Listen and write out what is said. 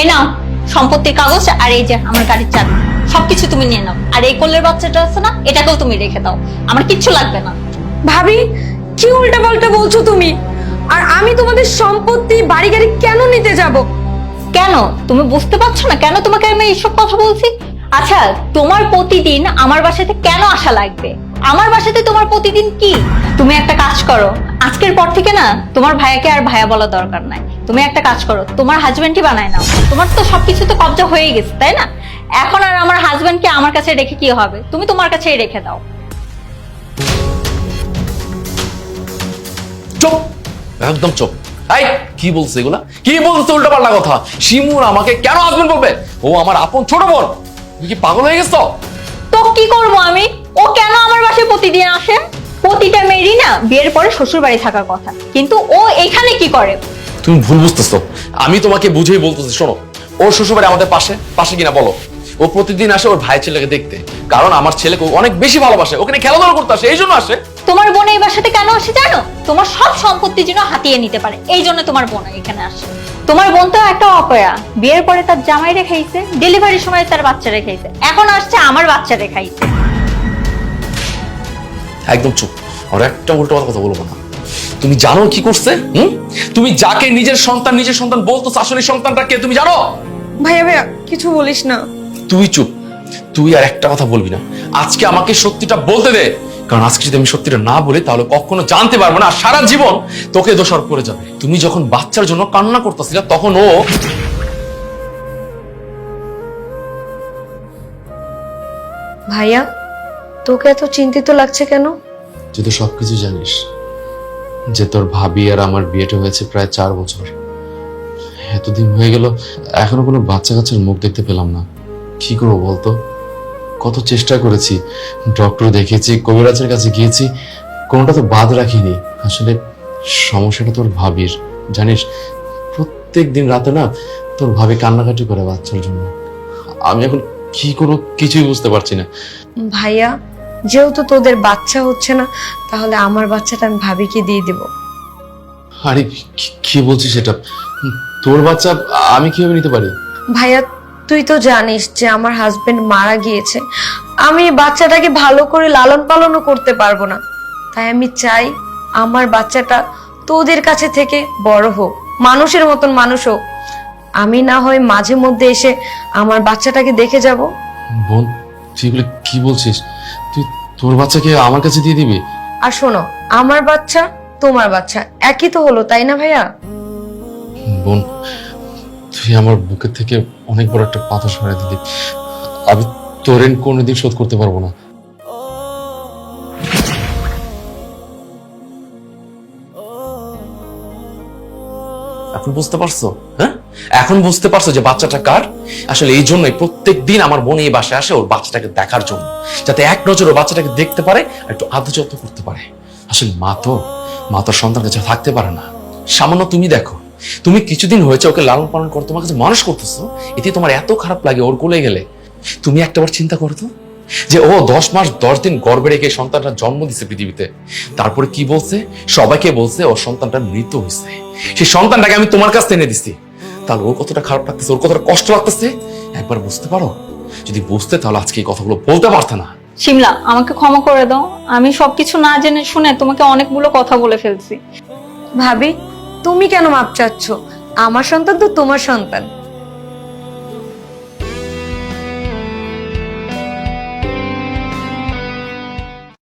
এই নাও সম্পত্তির কাগজ, আর এই যে আমার গাড়ির চাবি, সবকিছু তুমি নিয়ে নাও। আর এই কোলের বাচ্চাটা আছে না, এটাকেও তুমি রেখে দাও, আমার কিচ্ছু লাগবে না। ভাবি, কি উল্টাপাল্টা বলছো তুমি? আর আমি তোমাদের সম্পত্তি বাড়ি গাড়ি কেন নিতে যাব? কেন তুমি বুঝতে পারছো না কেন তোমাকে আমি এইসব কথা বলছি? আচ্ছা, তোমার প্রতিদিন আমার বাসাতে কেন আসা লাগবে? আমার বাসাতে তোমার প্রতিদিন কি? তুমি একটা কাজ করো, আজকের পর থেকে না তোমার ভাইয়াকে আর ভাইয়া বলা দরকার নাই। তুমি একটা কাজ করো, তোমার হাজবেন্ডই বানায় নাও। তোমার তো সবকিছু তো কবজা হয়ে গেছে, তাই না? এখন আর আমার হাজবেন্ডকে আমার কাছে রেখে কি হবে? তুমি তোমার কাছেই রেখে দাও। চুপ, একদম চুপ। এই কি বলছে এগুলা? কি বলছে উল্টাপাল্টা কথা? শিমুর আমাকে কেন হাজবেন্ড বলবে? ও আমার আপন ছোট বোন। তুমি কি পাগল হয়ে গেছো? তো কি করবো আমি? ও কেন আমার বাসায় প্রতিদিন আসে? প্রতিটা মেয়েরই না বিয়ের পরে শ্বশুর বাড়ি থাকার কথা, কিন্তু ও এখানে কি করে? তুমি ভুল বুঝতেছো। আমি তোমাকে বুঝেই বলতেছি, শোনো। ওর শ্বশুরবাড়ি আমাদের পাশে পাশে কিনা বলো। ও প্রতিদিন আসে ওর ভাই ছেলেকে দেখতে, কারণ আমার ছেলেকে অনেক বেশি ভালোবাসে, ওখানে খেলাধুলা করতে আসে, এই জন্য আসে। তোমার বোন এই বাসাতে কেন আসে জানো? তোমার সব সম্পত্তি যেন হাতিয়ে নিতে পারে, এই জন্য তোমার বোন এখানে আসে। তোমার বোন তো একটা অপয়া, বিয়ের পরে তার জামাই রেখাইছে, ডেলিভারির সময় তার বাচ্চা রেখাইছে, এখন আসছে আমার বাচ্চা রেখাইছে। একদম চুপ, আর একটা উল্টো কথা বলবো না। তুমি জানো কি করছে? তুমি যাকে নিজের সন্তান বলতো, আসলে সন্তানটা কে তুমি জানো? ভাইয়া ভাইয়া, কিছু বলিস না। তুই চুপ, তুই আর একটা কথা বলবি না। আজকে আমাকে সত্যিটা বলতে দে, কারণ আজকে যদি আমি সত্যিটা না বলি তাহলে কখনো জানতে পারবো না, সারা জীবন তোকে দোষারোপ করে যাবে। তুমি যখন বাচ্চার জন্য কান্না করতেছিলে তখন ও ভাইয়া, তোকে এত চিন্তিত লাগছে কেন? তুই তো সবকিছু জানিস যে তোর ভাবি আর আমার বিয়েটা হয়েছে প্রায় 4 বছর। এতদিন হয়ে গেল, এখনো কোনো বাচ্চা কাচ্চার মুখ দেখতে পেলাম না। কি করবো বলতো? কত চেষ্টা করেছি, ডক্টর দেখেছি, কবিরাজের কাছে গিয়েছি, কোনোটা তো বাদ রাখিনি। আসলে সমস্যাটা তোর ভাবির, জানিস, প্রত্যেক দিন রাতে না তোর ভাবি কান্নাকাটি করে বাচ্চার জন্য। আমি এখন কি কোনো কিছুই বুঝতে পারছি না। ভাইয়া, যেহেতু তোদের বাচ্চা হচ্ছে না, তাহলে আমার বাচ্চাটা আমি ভাবিকে দিয়ে দেব। আরে কি বলছিস সেটা? তোর বাচ্চা আমি কিভাবে নিতে পারি? ভাইয়া, তুই তো জানিস যে আমার হাজবেন্ড মারা গিয়েছে। আমি বাচ্চাটাকে ভালো করে লালন পালনও করতে পারবো না, তাই আমি চাই আমার বাচ্চাটা তোদের কাছে থেকে বড় হোক, মানুষের মতন মানুষ হোক। আমি না হয় মাঝে মধ্যে এসে আমার বাচ্চাটাকে দেখে যাব। বোন, তুই এগুলো কি বলছিস? তুই তোর বাচ্চাকে আমার কাছে দিয়ে দিবি? আর শোনো, আমার বাচ্চা তোমার বাচ্চা একই তো হলো, তাই না ভাইয়া? বোন, তুই আমার বুকের থেকে অনেক বড় একটা পাথর সরাই দিলি। আমি তোর ঋণ কোনোদিন শোধ করতে পারবো না। এখন বুঝতে পারছো? হ্যাঁ, এখন বুঝতে পারছো যে বাচ্চাটা কার? আসলে এই জন্যই প্রত্যেক দিন আমার বোন এই বাসায় আসে ওর বাচ্চাটাকে দেখার জন্য, যাতে এক নজর ওর বাচ্চাটাকে দেখতে পারে আর একটু আদর যত্ন করতে পারে। আসলে মা তোর সন্তান কাছে থাকতে পারে না। সামান্য তুমি দেখো, তুমি কিছুদিন হয়েছে ওকে লালন পালন করো, তোমার কাছে মানুষ করতেছো, এতে তোমার এত খারাপ লাগে ওর কোলে গেলে। তুমি একটাবার চিন্তা করো তো, যে ও 10 মাস 10 দিন গর্ভে রেখে সন্তানটা জন্ম দিচ্ছে পৃথিবীতে, তারপরে কি বলছে? সবাইকে বলছে ওর সন্তানটা মৃত হয়েছে। সেই সন্তানটাকে আমি তোমার কাছে এনে দিচ্ছি, তাহলে ওর কতটা খারাপ লাগতেছে, ওর কতটা কষ্ট লাগতেছে একবার বুঝতে পারো? যদি বুঝতে তাহলে আজকে এই কথাগুলো বলতে পারতে না। শিমলা, আমাকে ক্ষমা করে দাও, আমি সবকিছু না জেনে শুনে তোমাকে অনেকগুলো কথা বলে ফেলছি। ভাবি, তুমি কেন মাপ চাচ্ছ? আমার সন্তান তো তোমার সন্তান।